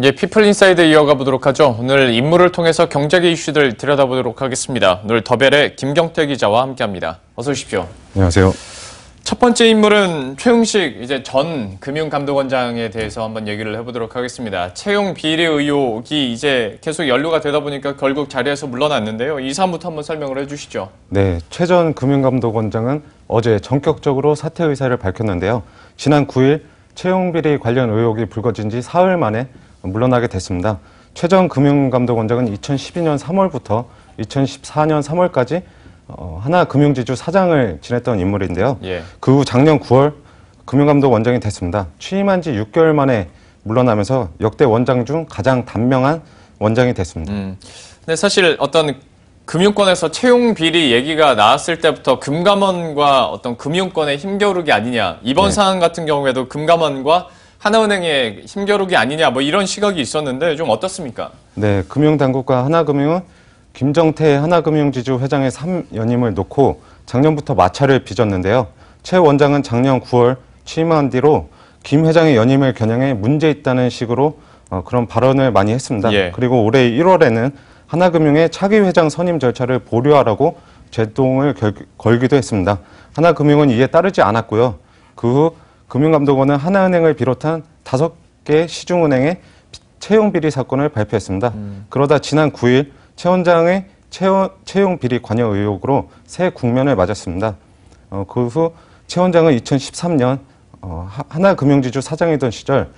이제 피플 인사이드 이어가 보도록 하죠. 오늘 인물을 통해서 경제계 이슈들 들여다보도록 하겠습니다. 오늘 더벨의 김경태 기자와 함께합니다. 어서 오십시오. 안녕하세요. 첫 번째 인물은 최흥식 전 금융감독원장에 대해서 한번 얘기를 해보도록 하겠습니다. 채용 비리 의혹이 이제 계속 연루가 되다 보니까 결국 자리에서 물러났는데요. 이 사안부터 한번 설명을 해주시죠. 네, 최 전 금융감독원장은 어제 전격적으로 사퇴 의사를 밝혔는데요. 지난 9일 채용 비리 관련 의혹이 불거진 지 사흘 만에 물러나게 됐습니다. 최 전 금융감독원장은 2012년 3월부터 2014년 3월까지 하나금융지주 사장을 지냈던 인물인데요. 그 후 작년 9월 금융감독원장이 됐습니다. 취임한 지 6개월 만에 물러나면서 역대 원장 중 가장 단명한 원장이 됐습니다. 근데 사실 어떤 금융권에서 채용 비리 얘기가 나왔을 때부터 금감원과 어떤 금융권의 힘겨루기 아니냐. 이번 사안 같은 경우에도 금감원과 하나은행의 힘겨루기 아니냐 뭐 이런 시각이 있었는데 좀 어떻습니까? 네, 금융당국과 하나금융은 김정태 하나금융지주 회장의 3연임을 놓고 작년부터 마찰을 빚었는데요. 최 원장은 작년 9월 취임한 뒤로 김 회장의 연임을 겨냥해 문제 있다는 식으로 그런 발언을 많이 했습니다. 그리고 올해 1월에는 하나금융의 차기 회장 선임 절차를 보류하라고 제동을 걸기도 했습니다. 하나금융은 이에 따르지 않았고요. 그 후 금융감독원은 하나은행을 비롯한 5개 시중은행의 채용 비리 사건을 발표했습니다. 그러다 지난 9일 최 원장의 채용 비리 관여 의혹으로 새 국면을 맞았습니다. 그 후 최 원장은 2013년 하나금융지주 사장이던 시절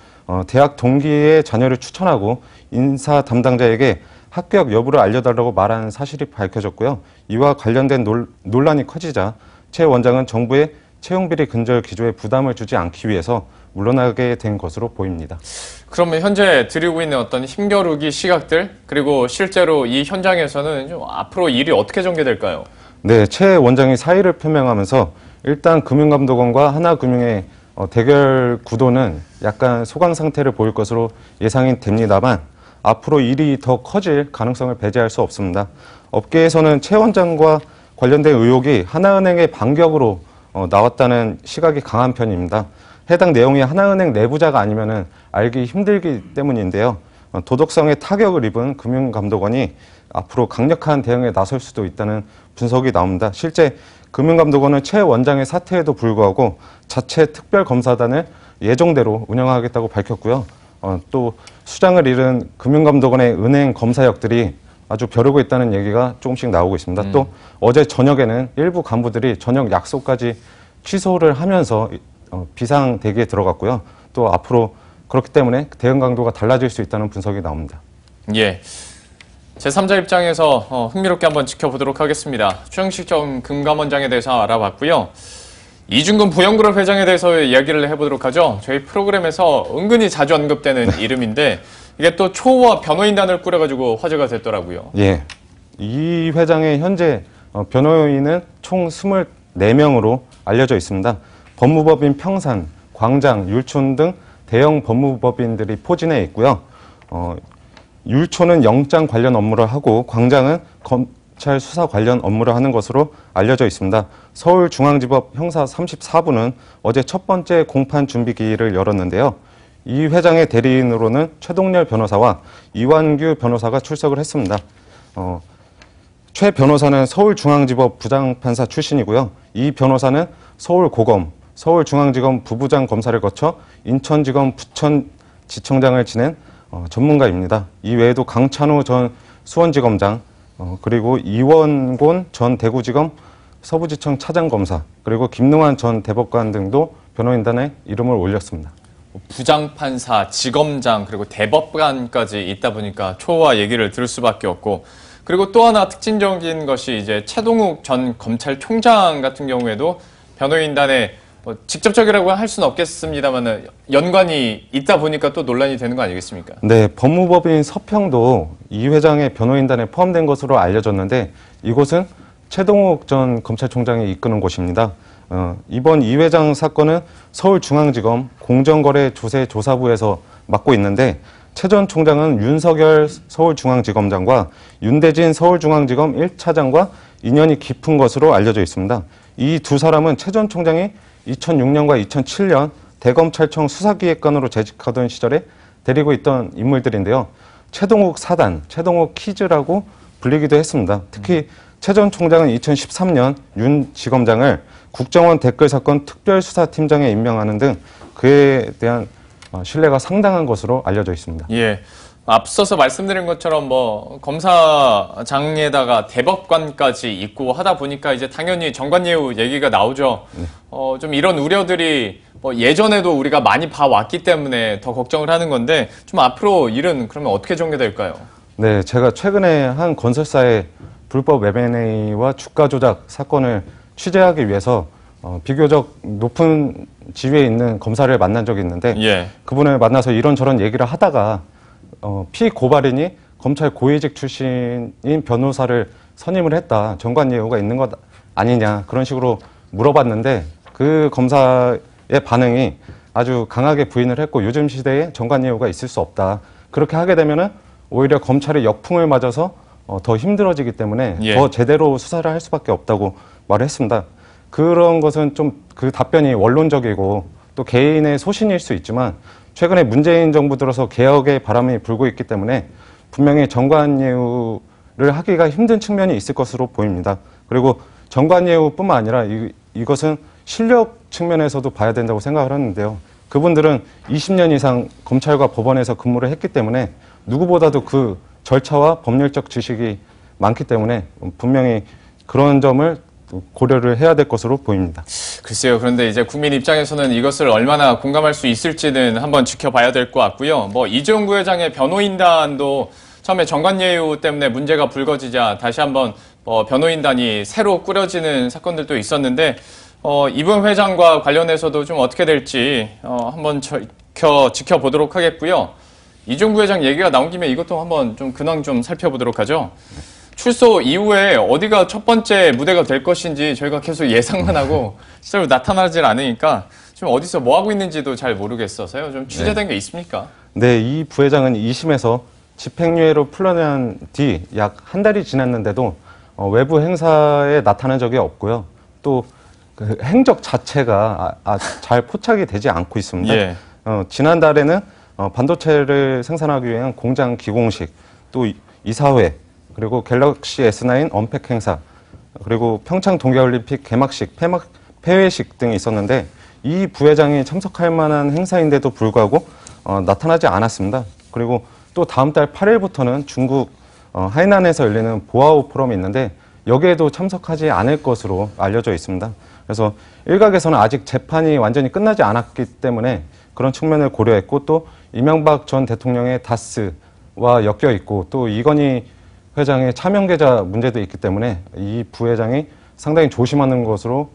대학 동기의 자녀를 추천하고 인사 담당자에게 합격 여부를 알려달라고 말한 사실이 밝혀졌고요. 이와 관련된 논란이 커지자 최 원장은 정부의 채용비리 근절 기조에 부담을 주지 않기 위해서 물러나게 된 것으로 보입니다. 그러면 현재 드리고 있는 어떤 힘겨루기 시각들 그리고 실제로 이 현장에서는 좀 앞으로 일이 어떻게 전개될까요? 네, 최 원장이 사의를 표명하면서 일단 금융감독원과 하나금융의 대결 구도는 약간 소강 상태를 보일 것으로 예상이 됩니다만 앞으로 일이 더 커질 가능성을 배제할 수 없습니다. 업계에서는 최 원장과 관련된 의혹이 하나은행의 반격으로 나왔다는 시각이 강한 편입니다. 해당 내용이 하나은행 내부자가 아니면 알기 힘들기 때문인데요. 도덕성에 타격을 입은 금융감독원이 앞으로 강력한 대응에 나설 수도 있다는 분석이 나옵니다. 실제 금융감독원은 최 원장의 사퇴에도 불구하고 자체 특별검사단을 예정대로 운영하겠다고 밝혔고요. 또 수장을 잃은 금융감독원의 은행 검사역들이 아주 벼르고 있다는 얘기가 조금씩 나오고 있습니다. 또 어제 저녁에는 일부 간부들이 저녁 약속까지 취소를 하면서 비상 대기에 들어갔고요. 또 앞으로 그렇기 때문에 대응 강도가 달라질 수 있다는 분석이 나옵니다. 예, 제3자 입장에서 흥미롭게 한번 지켜보도록 하겠습니다. 최흥식 전 금감원장에 대해서 알아봤고요. 이중근 부영그룹 회장에 대해서 이야기를 해보도록 하죠. 저희 프로그램에서 은근히 자주 언급되는 이름인데 이게 또 초호화 변호인단을 꾸려가지고 화제가 됐더라고요. 예, 이 회장의 현재 변호인은 총 24명으로 알려져 있습니다. 법무법인 평산, 광장, 율촌 등 대형 법무법인들이 포진해 있고요. 율촌은 영장 관련 업무를 하고 광장은 검찰 수사 관련 업무를 하는 것으로 알려져 있습니다. 서울중앙지법 형사 34부는 어제 첫 번째 공판 준비 기일을 열었는데요. 이 회장의 대리인으로는 최동렬 변호사와 이완규 변호사가 출석을 했습니다. 최 변호사는 서울중앙지법 부장판사 출신이고요. 이 변호사는 서울고검, 서울중앙지검 부부장 검사를 거쳐 인천지검 부천지청장을 지낸 전문가입니다. 이 외에도 강찬우 전 수원지검장, 그리고 이원곤 전 대구지검 서부지청 차장검사, 그리고 김능환 전 대법관 등도 변호인단에 이름을 올렸습니다. 부장판사, 지검장, 그리고 대법관까지 있다 보니까 초호화 얘기를 들을 수밖에 없고 그리고 또 하나 특징적인 것이 이제 최동욱 전 검찰총장 같은 경우에도 변호인단에 직접적이라고 할 수는 없겠습니다만 연관이 있다 보니까 또 논란이 되는 거 아니겠습니까? 네, 법무법인 서평도 이 회장의 변호인단에 포함된 것으로 알려졌는데 이곳은 최동욱 전 검찰총장이 이끄는 곳입니다. 이번 이 회장 사건은 서울중앙지검 공정거래조세조사부에서 맡고 있는데 최 전 총장은 윤석열 서울중앙지검장과 윤대진 서울중앙지검 1차장과 인연이 깊은 것으로 알려져 있습니다. 이 두 사람은 최 전 총장이 2006년과 2007년 대검찰청 수사기획관으로 재직하던 시절에 데리고 있던 인물들인데요. 최동욱 사단, 최동욱 키즈라고 불리기도 했습니다. 특히 최 전 총장은 2013년 윤 지검장을 국정원 댓글 사건 특별수사팀장에 임명하는 등 그에 대한 신뢰가 상당한 것으로 알려져 있습니다. 예. 앞서서 말씀드린 것처럼 뭐 검사장에다가 대법관까지 있고 하다 보니까 이제 당연히 정관예우 얘기가 나오죠. 좀 이런 우려들이 뭐 예전에도 우리가 많이 봐왔기 때문에 더 걱정을 하는 건데 좀 앞으로 일은 그러면 어떻게 전개될까요? 네, 제가 최근에 한 건설사의 불법 M&A와 주가 조작 사건을 취재하기 위해서 비교적 높은 지위에 있는 검사를 만난 적이 있는데 예. 그분을 만나서 이런저런 얘기를 하다가 피고발인이 검찰 고위직 출신인 변호사를 선임을 했다. 정관예우가 있는 것 아니냐. 그런 식으로 물어봤는데 그 검사의 반응이 아주 강하게 부인을 했고 요즘 시대에 정관예우가 있을 수 없다. 그렇게 하게 되면은 오히려 검찰의 역풍을 맞아서 더 힘들어지기 때문에 예. 더 제대로 수사를 할 수밖에 없다고 말을 했습니다. 그런 것은 좀 그 답변이 원론적이고 또 개인의 소신일 수 있지만 최근에 문재인 정부 들어서 개혁의 바람이 불고 있기 때문에 분명히 정관예우를 하기가 힘든 측면이 있을 것으로 보입니다. 그리고 정관예우뿐만 아니라 이것은 실력 측면에서도 봐야 된다고 생각을 하는데요. 그분들은 20년 이상 검찰과 법원에서 근무를 했기 때문에 누구보다도 그 절차와 법률적 지식이 많기 때문에 분명히 그런 점을 고려를 해야 될 것으로 보입니다. 글쎄요. 그런데 이제 국민 입장에서는 이것을 얼마나 공감할 수 있을지는 한번 지켜봐야 될 것 같고요. 뭐 이재용 부회장의 변호인단도 처음에 정관예우 때문에 문제가 불거지자 다시 한번 변호인단이 새로 꾸려지는 사건들도 있었는데 이분 회장과 관련해서도 좀 어떻게 될지 한번 지켜보도록 하겠고요. 이재용 부회장 얘기가 나온 김에 이것도 한번 좀 근황 좀 살펴보도록 하죠. 출소 이후에 어디가 첫 번째 무대가 될 것인지 저희가 계속 예상만 하고 실제로 나타나질 않으니까 좀 어디서 뭐 하고 있는지도 잘 모르겠어서요. 좀 취재된 게 있습니까? 네, 이 부회장은 2심에서 집행유예로 풀려난 뒤 약 한 달이 지났는데도 외부 행사에 나타난 적이 없고요. 또 그 행적 자체가 잘 포착이 되지 않고 있습니다. 예. 지난달에는 반도체를 생산하기 위한 공장 기공식, 또 이사회, 그리고 갤럭시 S9 언팩 행사, 그리고 평창 동계올림픽 개막식, 폐회식 등이 있었는데 이 부회장이 참석할 만한 행사인데도 불구하고 나타나지 않았습니다. 그리고 또 다음 달 8일부터는 중국 하이난에서 열리는 보아오 포럼이 있는데 여기에도 참석하지 않을 것으로 알려져 있습니다. 그래서 일각에서는 아직 재판이 완전히 끝나지 않았기 때문에 그런 측면을 고려했고 또 이명박 전 대통령의 다스와 엮여 있고 또 이건희 회장의 차명 계좌 문제도 있기 때문에 이 부회장이 상당히 조심하는 것으로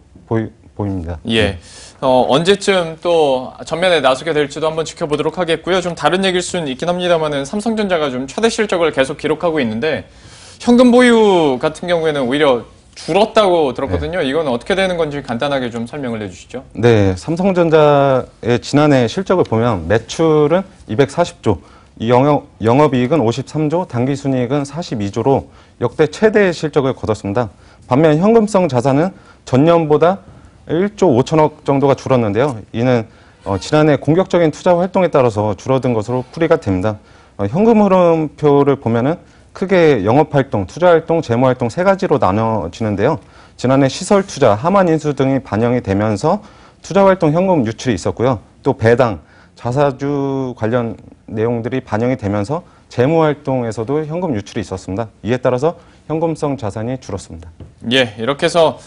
보입니다. 예. 언제쯤 또 전면에 나서게 될지도 한번 지켜보도록 하겠고요. 좀 다른 얘기일 수는 있긴 합니다만은 삼성전자가 좀 최대 실적을 계속 기록하고 있는데 현금 보유 같은 경우에는 오히려 줄었다고 들었거든요. 이건 어떻게 되는 건지 간단하게 좀 설명을 해주시죠. 네, 삼성전자의 지난해 실적을 보면 매출은 240조, 영업이익은 53조, 당기순이익은 42조로 역대 최대의 실적을 거뒀습니다. 반면 현금성 자산은 전년보다 1조 5천억 정도가 줄었는데요. 이는 지난해 공격적인 투자 활동에 따라서 줄어든 것으로 풀이가 됩니다. 현금 흐름표를 보면은 크게 영업활동, 투자활동, 재무활동 세 가지로 나눠지는데요. 지난해 시설 투자, 하만 인수 등이 반영이 되면서 투자활동 현금 유출이 있었고요. 또 배당, 자사주 관련 내용들이 반영이 되면서 재무활동에서도 현금 유출이 있었습니다. 이에 따라서 현금성 자산이 줄었습니다. 예, 이렇게 해서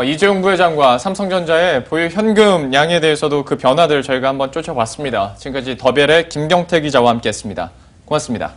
이재용 부회장과 삼성전자의 보유 현금 양에 대해서도 그 변화들 저희가 한번 쫓아봤습니다. 지금까지 더벨의 김경태 기자와 함께했습니다. 고맙습니다.